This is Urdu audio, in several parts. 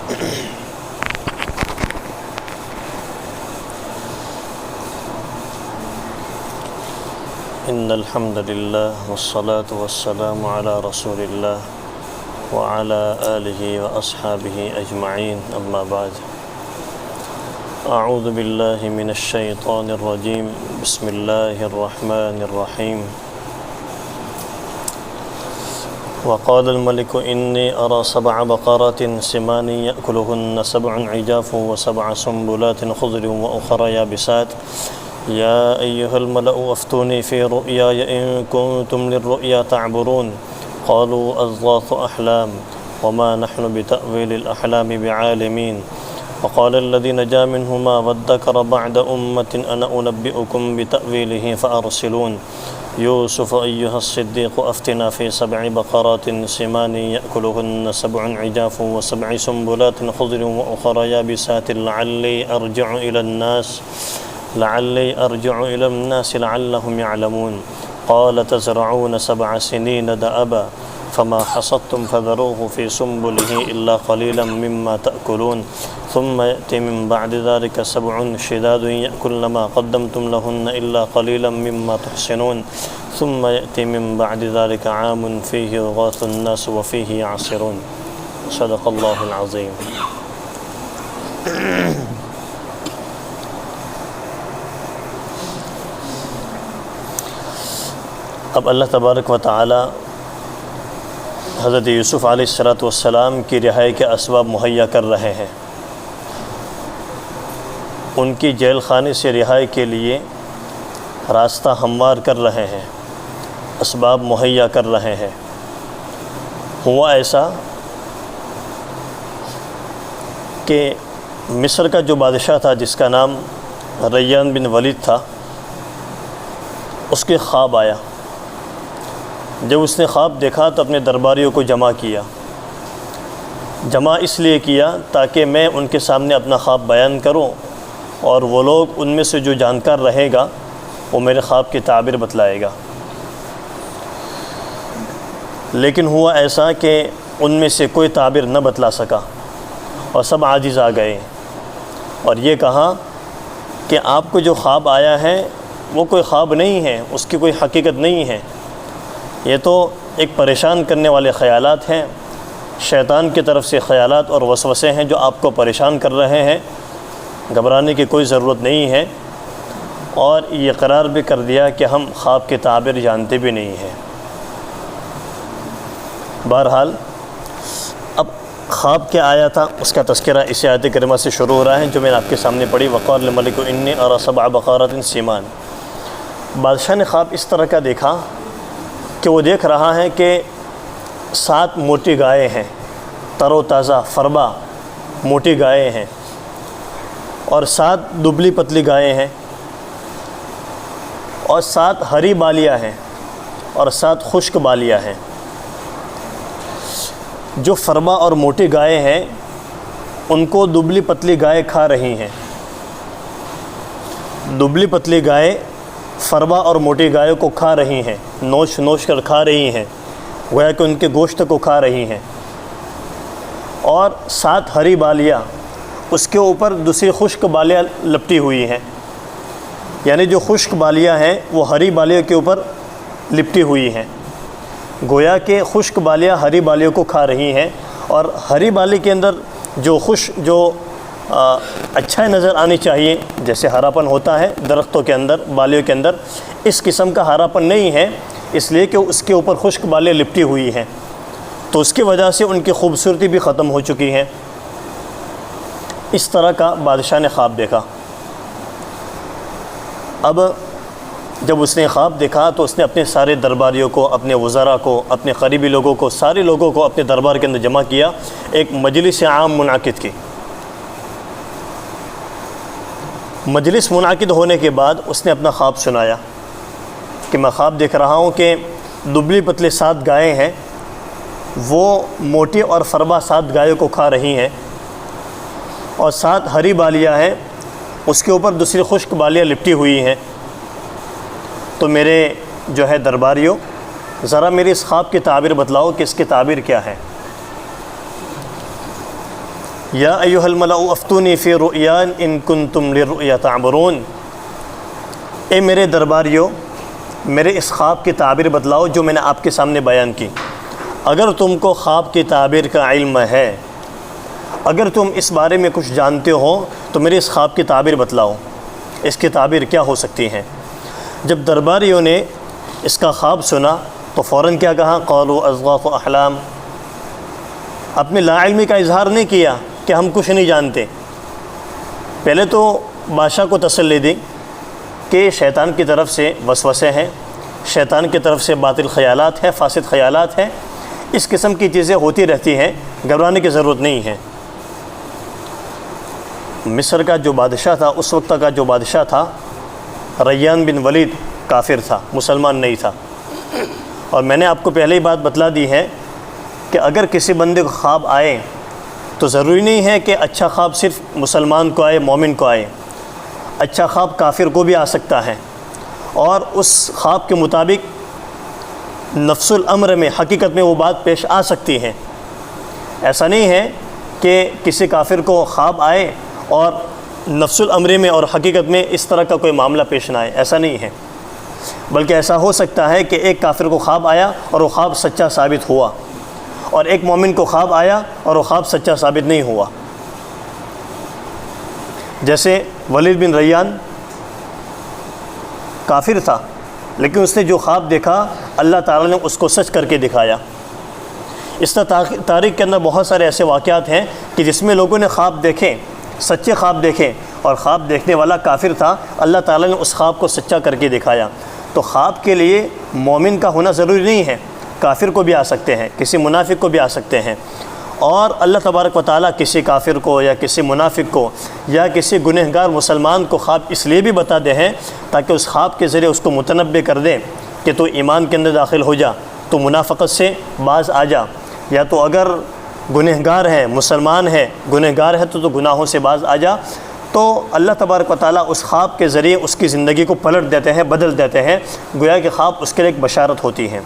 ان الحمد للہ والصلاة والسلام علی رسول اللہ وعلی آلہ واصحابہ اجمعین، اما بعد۔ اعوذ باللہ من الشیطان الرجیم، بسم اللہ الرحمن الرحیم۔ وقال الملك إني أرى 7 بقرات سمان يأكلهن 7 عجاف و7 سنبلات خضر وأخر يابسات يا أيها الملأ أفتوني في رؤياي إن كنتم للرؤيا تعبرون قالوا أضغاث أحلام وما نحن بتأويل الأحلام بعالمين وقال الذي نجا منهما وادكر بعد أمة أنا أنبئكم بتأويله فأرسلون يوسف أيها الصديق أفتنا في 7 بقرات سمان يأكلهن 7 عجاف و7 سنبلات خضر وأخر يابسات لعلي أرجع إلى الناس لعلهم يعلمون قال تزرعون 7 سنين دأبا فما حصدتم فذروه في سنبله إلا قليلا مما تأكلون ثم يأتي من بعد ذلك 7 شداد يأكلن ما قدمتم لهن إلا قليلا مما تحسنون ثم يأتي من بعد ذلك عام فيه يغاث الناس وفيه يعصرون۔ صدق اللہ العظیم۔ اب اللہ تبارک و تعالی حضرت یوسف علیہ السلام کی رہائی کے اسباب مہیا کر رہے ہیں۔ ان کی جیل خانے سے رہائی کے لیے راستہ ہموار کر رہے ہیں، اسباب مہیا کر رہے ہیں۔ ہوا ایسا کہ مصر کا جو بادشاہ تھا جس کا نام ریان بن ولید تھا، اس کے خواب آیا۔ جب اس نے خواب دیکھا تو اپنے درباریوں کو جمع کیا۔ جمع اس لیے کیا تاکہ میں ان کے سامنے اپنا خواب بیان کروں اور وہ لوگ ان میں سے جو جانکار رہے گا وہ میرے خواب کی تعبیر بتلائے گا۔ لیکن ہوا ایسا کہ ان میں سے کوئی تعبیر نہ بتلا سکا اور سب عاجز آ گئے اور یہ کہا کہ آپ کو جو خواب آیا ہے وہ کوئی خواب نہیں ہے، اس کی کوئی حقیقت نہیں ہے، یہ تو ایک پریشان کرنے والے خیالات ہیں، شیطان کی طرف سے خیالات اور وسوسے ہیں جو آپ کو پریشان کر رہے ہیں، گھبرانے کی کوئی ضرورت نہیں ہے۔ اور یہ قرار بھی کر دیا کہ ہم خواب کی تعبیر جانتے بھی نہیں ہیں۔ بہرحال اب خواب کیا آیا تھا اس کا تذکرہ اس آیت کریمہ سے شروع ہو رہا ہے جو میں نے آپ کے سامنے پڑھی۔ وقال الملك إني أرى 7 بقرات سمان۔ بادشاہ نے خواب اس طرح کا دیکھا کہ وہ دیکھ رہا ہے کہ 7 موٹی گائے ہیں، تر و تازہ فربا موٹی گائے ہیں، اور 7 دبلی پتلی گائے ہیں، اور 7 ہری بالیاں ہیں، اور 7 خشک بالیاں ہیں۔ جو فربا اور موٹی گائے ہیں ان کو دبلی پتلی گائے کھا رہی ہیں۔ دبلی پتلی گائے فربا اور موٹی گائے کو کھا رہی ہیں، نوش نوش کر کھا رہی ہیں، گویا کہ ان کے گوشت کو کھا رہی ہیں۔ اور 7 ہری بالیاں، اس کے اوپر دوسری خشک بالیاں لپٹی ہوئی ہیں، یعنی جو خشک بالیاں ہیں وہ ہری بالیوں کے اوپر لپٹی ہوئی ہیں، گویا کہ خشک بالیاں ہری بالیوں کو کھا رہی ہیں۔ اور ہری بالی کے اندر جو اچھا نظر آنی چاہیے، جیسے ہراپن ہوتا ہے درختوں کے اندر، بالیوں کے اندر، اس قسم کا ہراپن نہیں ہے، اس لیے کہ اس کے اوپر خشک بالیاں لپٹی ہوئی ہیں، تو اس کی وجہ سے ان کی خوبصورتی بھی ختم ہو چکی ہے۔ اس طرح کا بادشاہ نے خواب دیکھا۔ اب جب اس نے خواب دیکھا تو اس نے اپنے سارے درباریوں کو، اپنے وزراء کو، اپنے قریبی لوگوں کو، سارے لوگوں کو اپنے دربار کے اندر جمع کیا، ایک مجلس عام منعقد کی۔ مجلس منعقد ہونے کے بعد اس نے اپنا خواب سنایا کہ میں خواب دیکھ رہا ہوں کہ دبلی پتلی 7 گائیں ہیں، وہ موٹی اور فربا 7 گایوں کو کھا رہی ہیں، اور 7 ہری بالیاں ہیں، اس کے اوپر دوسری خشک بالیاں لپٹی ہوئی ہیں۔ تو میرے جو ہے درباریوں، ذرا میری اس خواب کی تعبیر بتلاؤ کہ اس کی تعبیر کیا ہے۔ یا ایھا الملأ افتونی فی رؤیا ان کنتم للرؤیا تعبرون، اے میرے درباریوں میرے اس خواب کی تعبیر بتلاؤ جو میں نے آپ کے سامنے بیان کی۔ اگر تم کو خواب کی تعبیر کا علم ہے، اگر تم اس بارے میں کچھ جانتے ہو تو میرے اس خواب کی تعبیر بتلاؤ، اس کی تعبیر کیا ہو سکتی ہے۔ جب درباریوں نے اس کا خواب سنا تو فوراً کیا کہا؟ قالوا اضغاث احلام، اپنے لا علمی کا اظہار نہیں کیا کہ ہم کچھ نہیں جانتے۔ پہلے تو بادشاہ کو تسلی دی کہ شیطان کی طرف سے وسوسے ہیں، شیطان کی طرف سے باطل خیالات ہیں، فاسد خیالات ہیں، اس قسم کی چیزیں ہوتی رہتی ہیں، گھبرانے کی ضرورت نہیں ہے۔ مصر کا جو بادشاہ تھا، اس وقت کا جو بادشاہ تھا، ریان بن ولید کافر تھا، مسلمان نہیں تھا۔ اور میں نے آپ کو پہلے ہی بات بتلا دی ہے کہ اگر کسی بندے کو خواب آئے تو ضروری نہیں ہے کہ اچھا خواب صرف مسلمان کو آئے، مومن کو آئے، اچھا خواب کافر کو بھی آ سکتا ہے، اور اس خواب کے مطابق نفس الامر میں حقیقت میں وہ بات پیش آ سکتی ہے۔ ایسا نہیں ہے کہ کسی کافر کو خواب آئے اور نفس الامر میں اور حقیقت میں اس طرح کا کوئی معاملہ پیش نہ آئے، ایسا نہیں ہے، بلکہ ایسا ہو سکتا ہے کہ ایک کافر کو خواب آیا اور وہ خواب سچا ثابت ہوا، اور ایک مومن کو خواب آیا اور وہ خواب سچا ثابت نہیں ہوا۔ جیسے ولید بن ریان کافر تھا، لیکن اس نے جو خواب دیکھا اللہ تعالیٰ نے اس کو سچ کر کے دکھایا۔ اس طرح تاریخ کے اندر بہت سارے ایسے واقعات ہیں کہ جس میں لوگوں نے خواب دیکھے، سچے خواب دیکھے، اور خواب دیکھنے والا کافر تھا، اللہ تعالیٰ نے اس خواب کو سچا کر کے دکھایا۔ تو خواب کے لیے مومن کا ہونا ضروری نہیں ہے، کافر کو بھی آ سکتے ہیں، کسی منافق کو بھی آ سکتے ہیں۔ اور اللہ تبارک و تعالیٰ کسی کافر کو یا کسی منافق کو یا کسی گنہگار مسلمان کو خواب اس لیے بھی بتاتے ہیں تاکہ اس خواب کے ذریعے اس کو متنبع کر دے کہ تو ایمان کے اندر داخل ہو جا، تو منافقت سے باز آ جا، یا تو اگر گنہگار ہے، مسلمان ہے، گنہگار ہے تو گناہوں سے باز آ جا۔ تو اللہ تبارک و تعالیٰ اس خواب کے ذریعے اس کی زندگی کو پلٹ دیتے ہیں، بدل دیتے ہیں، گویا کہ خواب اس کے لیے ایک بشارت ہوتی ہے۔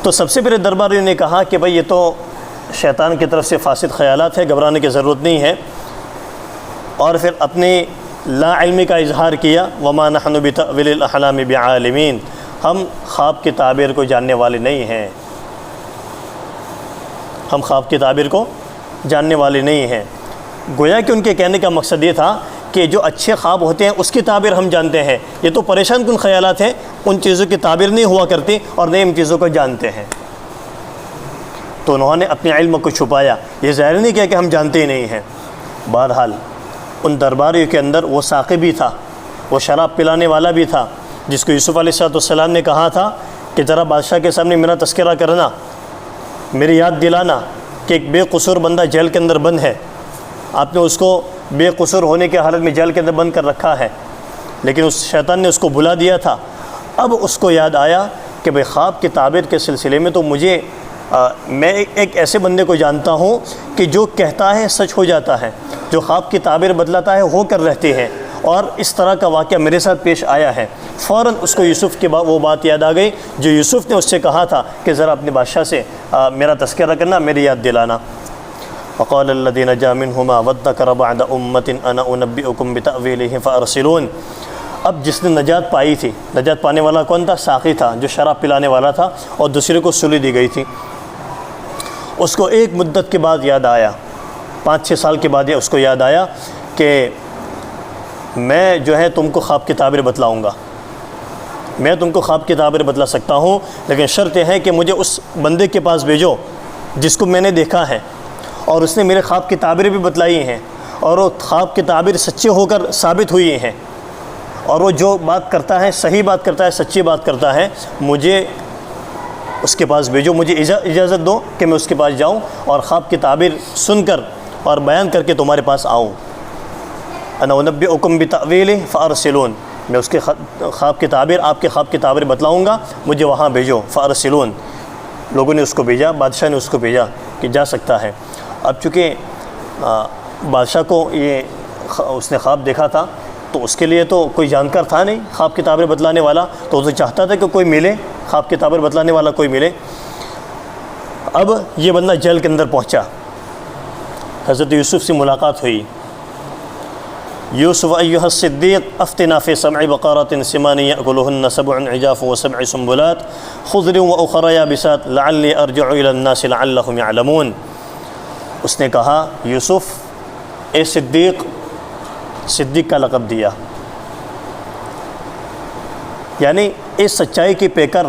تو سب سے پہلے درباریوں نے کہا کہ بھئی یہ تو شیطان کی طرف سے فاسد خیالات ہے، گھبرانے کی ضرورت نہیں ہے، اور پھر اپنی لا علمی کا اظہار کیا، وما نحن بتأویل الاحلام بعالمین، ہم خواب کی تعبیر کو جاننے والے نہیں ہیں، ہم خواب کی تعبیر کو جاننے والے نہیں ہیں۔ گویا کہ ان کے کہنے کا مقصد یہ تھا کہ جو اچھے خواب ہوتے ہیں اس کی تعبیر ہم جانتے ہیں، یہ تو پریشان کن خیالات ہیں، ان چیزوں کی تعبیر نہیں ہوا کرتی اور نہیں ان چیزوں کو جانتے ہیں۔ تو انہوں نے اپنے علم کو چھپایا، یہ ظاہر نہیں کیا کہ ہم جانتے ہی نہیں ہیں۔ بہرحال ان درباریوں کے اندر وہ ساقی بھی تھا، وہ شراب پلانے والا بھی تھا، جس کو یوسف علیہ السلام نے کہا تھا کہ ذرا بادشاہ کے سامنے میرا تذکرہ کرنا، میری یاد دلانا کہ ایک بے قصور بندہ جیل کے اندر بند ہے، آپ نے اس کو بے قصور ہونے کے حالت میں جیل کے اندر بند کر رکھا ہے، لیکن اس شیطان نے اس کو بھلا دیا تھا۔ اب اس کو یاد آیا کہ بھئی خواب کی تعبیر کے سلسلے میں تو مجھے میں ایک ایسے بندے کو جانتا ہوں کہ جو کہتا ہے سچ ہو جاتا ہے، جو خواب کی تعبیر بدلاتا ہے ہو کر رہتے ہیں، اور اس طرح کا واقعہ میرے ساتھ پیش آیا ہے۔ فوراً اس کو یوسف کی وہ بات یاد آ گئی جو یوسف نے اس سے کہا تھا کہ ذرا اپنے بادشاہ سے میرا تذکرہ کرنا، میری یاد دلانا۔ وقال الذي نجا منهما وادكر بعد امة انا انبئكم بتأويله فارسلون۔ اب جس نے نجات پائی تھی، نجات پانے والا کون تھا؟ ساقی تھا جو شراب پلانے والا تھا، اور دوسرے کو سلی دی گئی تھی۔ اس کو ایک مدت کے بعد یاد آیا، 5-6 سال کے بعد اس کو یاد آیا کہ میں جو ہے تم کو خواب کی تعبیر بتلاؤں گا، میں تم کو خواب کی تعبیر بتلا سکتا ہوں، لیکن شرط یہ ہے کہ مجھے اس بندے کے پاس بھیجو جس کو میں نے دیکھا ہے اور اس نے میرے خواب کی تعبیریں بھی بتلائی ہیں، اور وہ خواب کی تعبیر سچے ہو کر ثابت ہوئی ہیں، اور وہ جو بات کرتا ہے صحیح بات کرتا ہے، سچی بات کرتا ہے، مجھے اس کے پاس بھیجو، مجھے اجازت دو کہ میں اس کے پاس جاؤں اور خواب کی تعبیر سن کر اور بیان کر کے تمہارے پاس آؤں۔ انا انبئکم بتأویلہ فارسلون، میں اس کے خواب کی تعبیر، آپ کے خواب کی تعبیر بتلاؤں گا، مجھے وہاں بھیجو۔ فارسلون، لوگوں نے اس کو بھیجا، بادشاہ نے اس کو بھیجا کہ جا سکتا ہے۔ اب چونکہ بادشاہ کو یہ اس نے خواب دیکھا تھا تو اس کے لیے تو کوئی جانکار تھا نہیں خواب کی تعبیر بتلانے والا، تو اسے چاہتا تھا کہ کوئی ملے، خواب کی تعبیر بتلانے والا کوئی ملے۔ اب یہ بندہ جیل کے اندر پہنچا، حضرت یوسف سے ملاقات ہوئی. یوسف ایھا الصدیق افتنا فی 7 بقرات سمان یأکلہن 7 عجاف و7 سنبلات خضر وأخر یابسات لعلی ارجع الی الناس لعلہم یعلمون. اس نے کہا یوسف اے صدیق، صدیق کا لقب دیا، یعنی اس سچائی کی پیکر،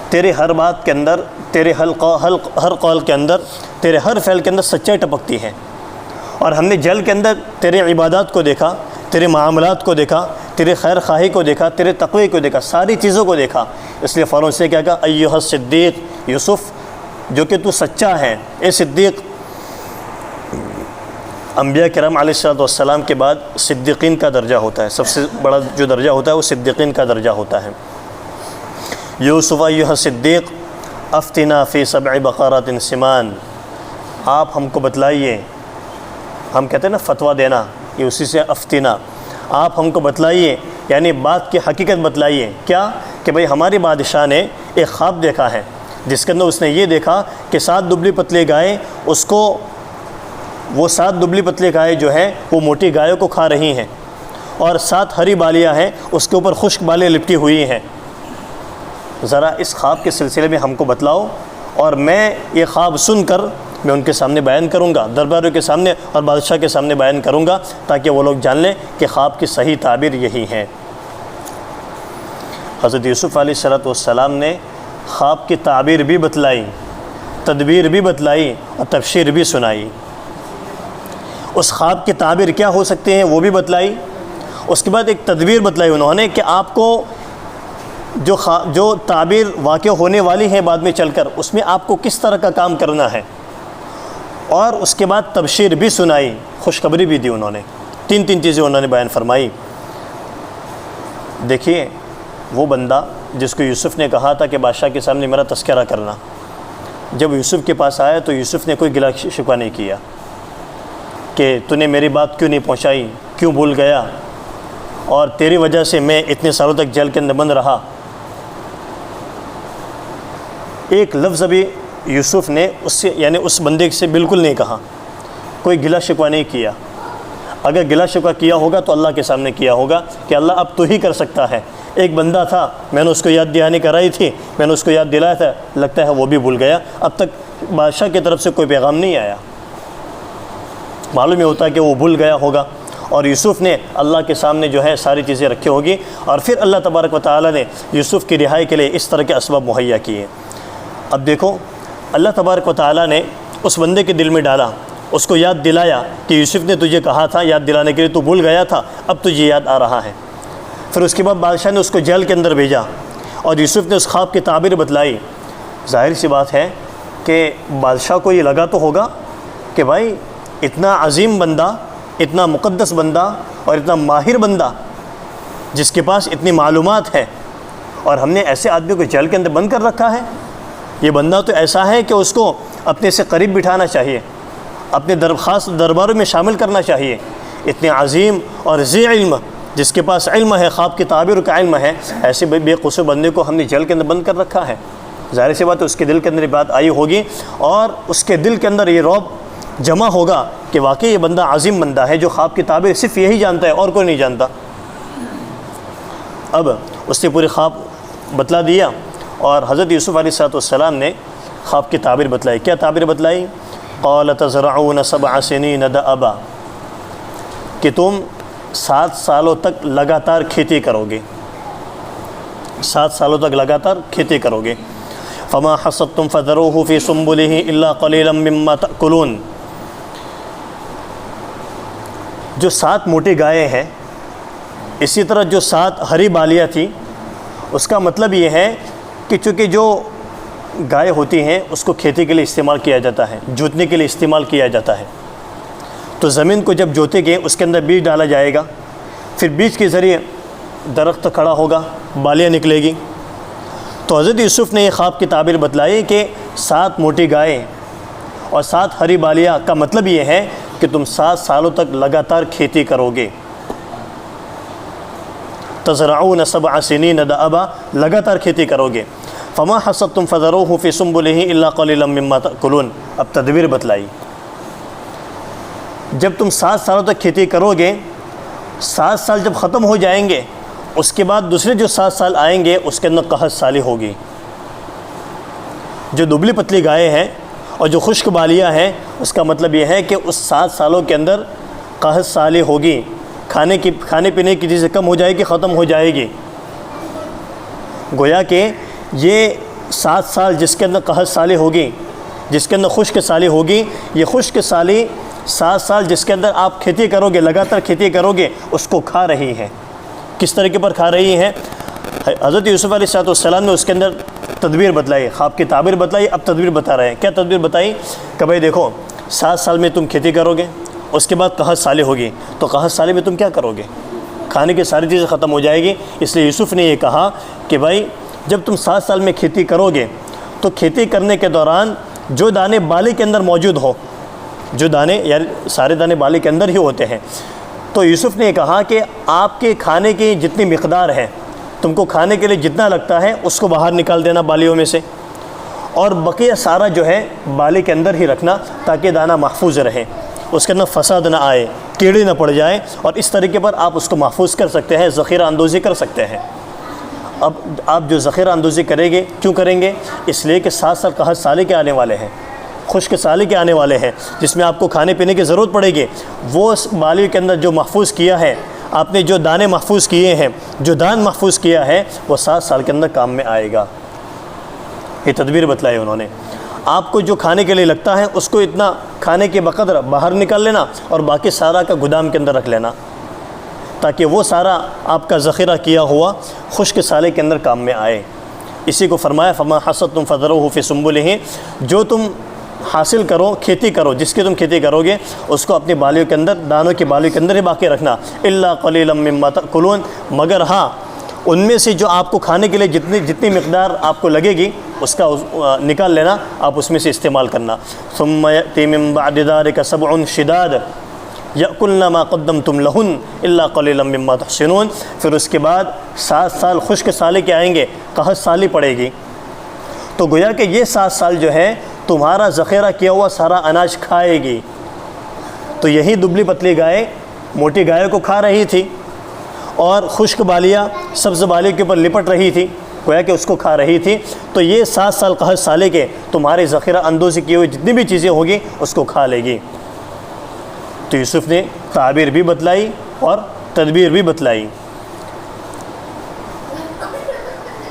تیرے ہر بات کے اندر، تیرے ہر قول کے اندر، تیرے ہر فعل کے اندر سچائی ٹپکتی ہے. اور ہم نے جل کے اندر تیرے عبادات کو دیکھا، تیرے معاملات کو دیکھا، تیرے خیر خواہی کو دیکھا، تیرے تقوی کو دیکھا، ساری چیزوں کو دیکھا. اس لیے فوراً سے کیا کہا، ایھا الصدیق، یوسف جو کہ تو سچا ہے، اے صدیق. انبیاء کرام علیہ السلام کے بعد صدیقین کا درجہ ہوتا ہے، سب سے بڑا جو درجہ ہوتا ہے وہ صدیقین کا درجہ ہوتا ہے. یوسف ایھا الصدیق افتنا فی 7 بقرات سمان، آپ ہم کو بتلائیے. ہم کہتے ہیں نا فتویٰ دینا، یہ اسی سے افتنا. آپ ہم کو بتلائیے، یعنی بات کی حقیقت بتلائیے. کیا کہ بھئی ہمارے بادشاہ نے ایک خواب دیکھا ہے جس کے اندر اس نے یہ دیکھا کہ 7 دبلی پتلی گائے اس کو، وہ 7 دبلی پتلی گائے جو ہے وہ موٹی گایوں کو کھا رہی ہیں، اور 7 ہری بالیاں ہیں اس کے اوپر خشک بالیں لپٹی ہوئی ہیں. ذرا اس خواب کے سلسلے میں ہم کو بتلاؤ، اور میں یہ خواب سن کر میں ان کے سامنے بیان کروں گا، درباروں کے سامنے اور بادشاہ کے سامنے بیان کروں گا، تاکہ وہ لوگ جان لیں کہ خواب کی صحیح تعبیر یہی ہے. حضرت یوسف علیہ السلام نے خواب کی تعبیر بھی بتلائی، تدبیر بھی بتلائی اور تبشیر بھی سنائی. اس خواب کی تعبیر کیا ہو سکتے ہیں وہ بھی بتلائی. اس کے بعد ایک تدبیر بتلائی انہوں نے کہ آپ کو جو تعبیر واقع ہونے والی ہے بعد میں چل کر، اس میں آپ کو کس طرح کا کام کرنا ہے. اور اس کے بعد تبشیر بھی سنائی، خوشخبری بھی دی انہوں نے. 3 چیزیں انہوں نے بیان فرمائی. دیکھیے وہ بندہ جس کو یوسف نے کہا تھا کہ بادشاہ کے سامنے میرا تذکرہ کرنا، جب یوسف کے پاس آیا تو یوسف نے کوئی گلا شکوہ نہیں کیا کہ تو نے میری بات کیوں نہیں پہنچائی، کیوں بھول گیا، اور تیری وجہ سے میں اتنے سالوں تک جیل کے اندر بند رہا. ایک لفظ بھی یوسف نے اس سے، یعنی اس بندے سے بالکل نہیں کہا، کوئی گلا شکوہ نہیں کیا. اگر گلا شکوہ کیا ہوگا تو اللہ کے سامنے کیا ہوگا کہ اللہ اب تو ہی کر سکتا ہے. ایک بندہ تھا، میں نے اس کو یاد دہانی کرائی تھی، میں نے اس کو یاد دلایا تھا، لگتا ہے وہ بھی بھول گیا. اب تک بادشاہ کی طرف سے کوئی پیغام نہیں آیا. معلوم یہ ہوتا ہے کہ وہ بھول گیا ہوگا، اور یوسف نے اللہ کے سامنے جو ہے ساری چیزیں رکھی ہوگی، اور پھر اللہ تبارک و تعالیٰ نے یوسف کی رہائی کے لیے اس طرح کے اسباب مہیا کیے. اب دیکھو اللہ تبارک و تعالیٰ نے اس بندے کے دل میں ڈالا، اس کو یاد دلایا کہ یوسف نے تجھے کہا تھا یاد دلانے کے لیے، تو بھول گیا تھا، اب تجھے یاد آ رہا ہے. پھر اس کے بعد بادشاہ نے اس کو جیل کے اندر بھیجا، اور یوسف نے اس خواب کی تعبیر بتلائی. ظاہر سی بات ہے کہ بادشاہ کو یہ لگا تو ہوگا کہ بھائی اتنا عظیم بندہ، اتنا مقدس بندہ اور اتنا ماہر بندہ جس کے پاس اتنی معلومات ہے، اور ہم نے ایسے آدمی کو جیل کے اندر بند کر رکھا ہے. یہ بندہ تو ایسا ہے کہ اس کو اپنے سے قریب بٹھانا چاہیے، اپنے خاص درباروں میں شامل کرنا چاہیے. اتنے عظیم اور ذی علم، جس کے پاس علم ہے، خواب کی تعبیر کا علم ہے، ایسے بے قصور بندے کو ہم نے جیل کے اندر بند کر رکھا ہے. ظاہر سی بات ہے اس کے دل کے اندر یہ بات آئی ہوگی، اور اس کے دل کے اندر یہ رعب جمع ہوگا کہ واقعی یہ بندہ عظیم بندہ ہے جو خواب کی تعبیر صرف یہی جانتا ہے اور کوئی نہیں جانتا. اب اس نے پوری خواب بتلا دیا، اور حضرت یوسف علیہ السلام نے خواب کی تعبیر بتلائی. کیا تعبیر بتلائی؟ قال تزرعون 7 سنین دأبا، کہ تم 7 سالوں تک لگاتار کھیتی کرو گے، 7 سالوں تک لگاتار کھیتی کرو گے. فما حصدتم فذروه في سنبله الا قليلا مما تأكلون. جو 7 موٹی گائے ہیں، اسی طرح جو 7 ہری بالیاں تھیں، اس کا مطلب یہ ہے کہ چونکہ جو گائے ہوتی ہیں اس کو کھیتی کے لیے استعمال کیا جاتا ہے، جوتنے کے لیے استعمال کیا جاتا ہے. تو زمین کو جب جوتے گے اس کے اندر بیج ڈالا جائے گا، پھر بیج کے ذریعے درخت کھڑا ہوگا، بالیاں نکلے گی. تو حضرت یوسف نے یہ خواب کی تعبیر بتلائی کہ 7 موٹی گائے اور 7 ہری بالیاں کا مطلب یہ ہے کہ تم 7 سالوں تک لگاتار کھیتی کرو گے. تزرعون 7 سنین دأبا، لگاتار کھیتی کرو گے. فما حصدتم فذروه في سنبله الا قليلا مما تأكلون. اب تدبیر بتلائی. جب تم 7 سالوں تک کھیتی کرو گے، 7 سال جب ختم ہو جائیں گے، اس کے بعد دوسرے جو 7 سال آئیں گے اس کے اندر قحط سالی ہوگی۔ جو دبلی پتلی گائے ہیں اور جو خشک بالیاں ہیں، اس کا مطلب یہ ہے کہ اس 7 سالوں کے اندر قحط سالی ہوگی، کھانے پینے کی چیزیں کم ہو جائے گی، ختم ہو جائے گی۔ گویا کہ یہ 7 سال جس کے اندر قحط سالی ہوگی، جس کے اندر خشک سالی ہوگی، یہ خشک سالی 7 سال جس کے اندر آپ کھیتی کرو گے، لگاتار کھیتی کرو گے، اس کو کھا رہی ہیں۔ کس طریقے پر کھا رہی ہیں؟ حضرت یوسف علیہ السلام نے اس کے اندر تدبیر بتلائی، خواب کی تعبیر بتلائی، اب تدبیر بتا رہے ہیں۔ کیا تدبیر بتائی؟ کہ بھائی دیکھو 7 سال میں تم کھیتی کرو گے، اس کے بعد قحط سالی ہوگی، تو قحط سالی میں تم کیا کرو گے؟ کھانے کی ساری چیزیں ختم ہو جائے گی۔ اس لیے یوسف نے یہ کہا کہ بھائی جب تم 7 سال میں کھیتی کرو گے تو کھیتی کرنے کے دوران جو دانے بالی کے اندر موجود ہو، جو دانے یعنی سارے دانے بالی کے اندر ہی ہوتے ہیں، تو یوسف نے کہا کہ آپ کے کھانے کی جتنی مقدار ہے، تم کو کھانے کے لیے جتنا لگتا ہے اس کو باہر نکال دینا بالیوں میں سے، اور بقیہ سارا جو ہے بالی کے اندر ہی رکھنا تاکہ دانہ محفوظ رہے، اس کے اندر فساد نہ آئے، کیڑے نہ پڑ جائے، اور اس طریقے پر آپ اس کو محفوظ کر سکتے ہیں، ذخیرہ اندوزی کر سکتے ہیں۔ اب آپ جو ذخیرہ اندوزی کریں گے، کیوں کریں گے؟ اس لیے کہ 7 سال قحط سالی کے آنے والے ہیں، خشک سالی کے آنے والے ہیں، جس میں آپ کو کھانے پینے کی ضرورت پڑے گی۔ وہ بالی کے اندر جو محفوظ کیا ہے، آپ نے جو دانے محفوظ کیے ہیں، جو دان محفوظ کیا ہے، وہ 7 سال کے اندر کام میں آئے گا۔ یہ تدبیر بتلائی انہوں نے۔ آپ کو جو کھانے کے لیے لگتا ہے اس کو اتنا کھانے کے بقدر باہر نکال لینا، اور باقی سارا کا گودام کے اندر رکھ لینا، تاکہ وہ سارا آپ کا ذخیرہ کیا ہوا خشک سالے کے اندر کام میں آئے۔ اسی کو فرمایا فما حصدتم فذروه فی سنبلہ، جو تم حاصل کرو، کھیتی کرو، جس کی تم کھیتی کرو گے اس کو اپنی بالیوں کے اندر، دانوں کی بالیوں کے اندر ہی باقی رکھنا، الا قلیلا مما تاکلون، مگر ہاں ان میں سے جو آپ کو کھانے کے لیے جتنی مقدار آپ کو لگے گی اس کا نکال لینا، آپ اس میں سے استعمال کرنا۔ ثم یأتی من بعد ذلک 7 شداد یأکلن ما قدمتم لہن الا قلیلا مما تحسنون، پھر اس کے بعد 7 سال خشک سالی کے آئیں گے، قحط سالی پڑے گی، تو گویا کہ یہ 7 سال جو ہے تمہارا ذخیرہ کیا ہوا سارا اناج کھائے گی۔ تو یہی دبلی پتلی گائے موٹی گائے کو کھا رہی تھی، اور خشک بالیاں سبز بالی کے اوپر لپٹ رہی تھی، گویا کہ اس کو کھا رہی تھی۔ تو یہ 7 سال قحط سالے کے تمہارے ذخیرہ اندوزی کیے ہوئے جتنی بھی چیزیں ہوگی اس کو کھا لے گی۔ تو یوسف نے تعبیر بھی بتلائی اور تدبیر بھی بتلائی۔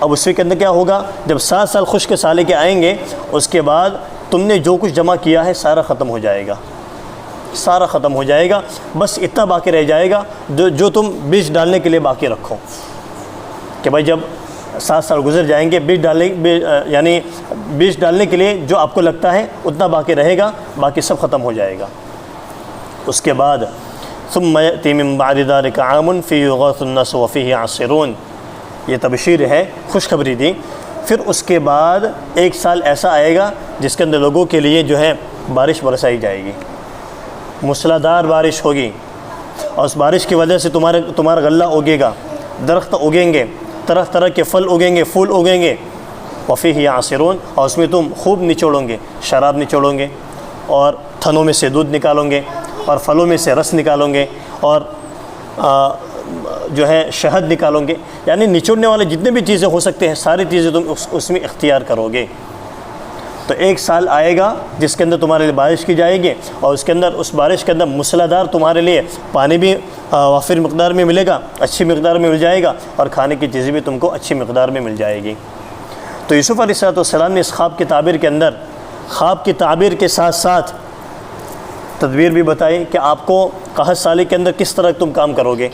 اب اس کے اندر کیا ہوگا؟ جب 7 سال خشک سالے کے آئیں گے، اس کے بعد تم نے جو کچھ جمع کیا ہے سارا ختم ہو جائے گا، سارا ختم ہو جائے گا، بس اتنا باقی رہ جائے گا جو تم بیج ڈالنے کے لیے باقی رکھو، کہ بھائی جب 7 سال گزر جائیں گے، یعنی بیج ڈالنے کے لیے جو آپ کو لگتا ہے اتنا باقی رہے گا، باقی سب ختم ہو جائے گا۔ اس کے بعد ثم یأتی من بعد ذلک عام فیہ یغاث الناس وفیہ یعصرون، یہ تبشیر ہے، خوشخبری دی۔ پھر اس کے بعد 1 سال ایسا آئے گا جس کے اندر لوگوں کے لیے جو ہے بارش برسائی جائے گی، موسلادھار بارش ہوگی، اور اس بارش کی وجہ سے تمہارا غلہ اگے گا، درخت اگیں گے، طرح طرح کے پھل اگیں گے، پھول اگیں گے، وفیہ یعصرون، اور اس میں تم خوب نچوڑو گے، شراب نچوڑو گے، اور تھنوں میں سے دودھ نکالو گے، اور پھلوں میں سے رس نکالو گے، اور جو ہے شہد نکالو گے، یعنی نچوڑنے والے جتنے بھی چیزیں ہو سکتے ہیں ساری چیزیں تم اس میں اختیار کرو گے۔ تو 1 سال آئے گا جس کے اندر تمہارے لیے بارش کی جائے گی، اور اس کے اندر اس بارش کے اندر موسلادھار تمہارے لیے پانی بھی وافر مقدار میں ملے گا، اچھی مقدار میں مل جائے گا، اور کھانے کی چیزیں بھی تم کو اچھی مقدار میں مل جائے گی۔ تو یوسف علیہ السلام نے اس خواب کی تعبیر کے اندر، خواب کی تعبیر کے ساتھ ساتھ تدبیر بھی بتائی کہ آپ کو قحط سالی کے اندر کس طرح تم کام کرو گے۔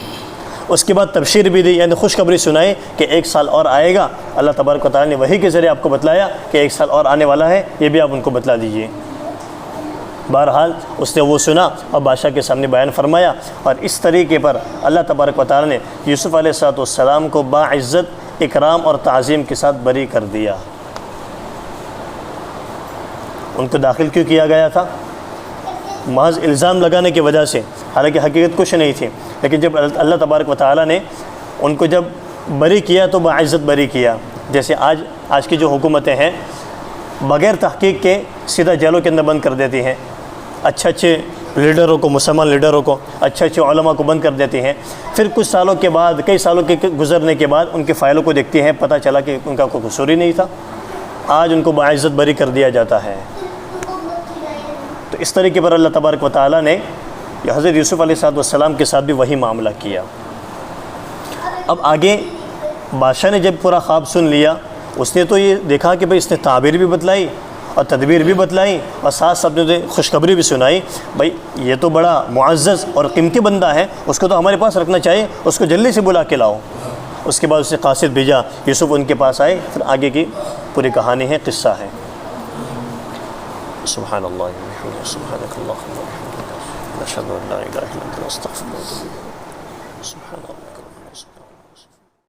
اس کے بعد تبشیر بھی دی، یعنی خوشخبری سنائی کہ 1 سال اور آئے گا۔ اللہ تبارک و تعالیٰ نے وحی کے ذریعے آپ کو بتلایا کہ 1 سال اور آنے والا ہے، یہ بھی آپ ان کو بتلا دیجئے۔ بہرحال اس نے وہ سنا اور بادشاہ کے سامنے بیان فرمایا، اور اس طریقے پر اللہ تبارک و تعالیٰ نے یوسف علیہ السلام کو باعزت اکرام اور تعظیم کے ساتھ بری کر دیا۔ ان کو داخل کیوں کیا گیا تھا؟ محض الزام لگانے کی وجہ سے، حالانکہ حقیقت کچھ نہیں تھی، لیکن جب اللہ تبارک و تعالیٰ نے ان کو جب بری کیا تو باعزت بری کیا۔ جیسے آج کی جو حکومتیں ہیں بغیر تحقیق کے سیدھا جیلوں کے اندر بند کر دیتی ہیں، اچھے لیڈروں کو، مسلمان لیڈروں کو، اچھے اچھے علماء کو بند کر دیتے ہیں. پھر کچھ سالوں کے بعد، کئی سالوں کے گزرنے کے بعد ان کے فائلوں کو دیکھتے ہیں، پتہ چلا کہ ان کا کوئی قصور ہی نہیں تھا. آج ان کو باعزت بری کر دیا جاتا ہے. تو اس طریقے پر اللہ تبارک و تعالیٰ نے حضرت یوسف علیہ السلام کے ساتھ بھی وہی معاملہ کیا. اب آگے بادشاہ نے جب پورا خواب سن لیا، اس نے تو یہ دیکھا کہ بھئی اس نے تعبیر بھی بتلائی اور تدبیر بھی بتلائی اور ساتھ ساتھ نے خوشخبری بھی سنائی. بھئی یہ تو بڑا معزز اور قیمتی بندہ ہے، اس کو تو ہمارے پاس رکھنا چاہیے، اس کو جلدی سے بلا کے لاؤ. اس کے بعد اسے قاصد بھیجا، یوسف ان کے پاس آئے. پھر آگے کی پوری کہانی ہے، قصہ ہے. سبحان اللہ سبحانک اللہم و بحمدک، نشہد ان لا الہ الا انت، نستغفرک و نتوب الیک. سبحان اللہ.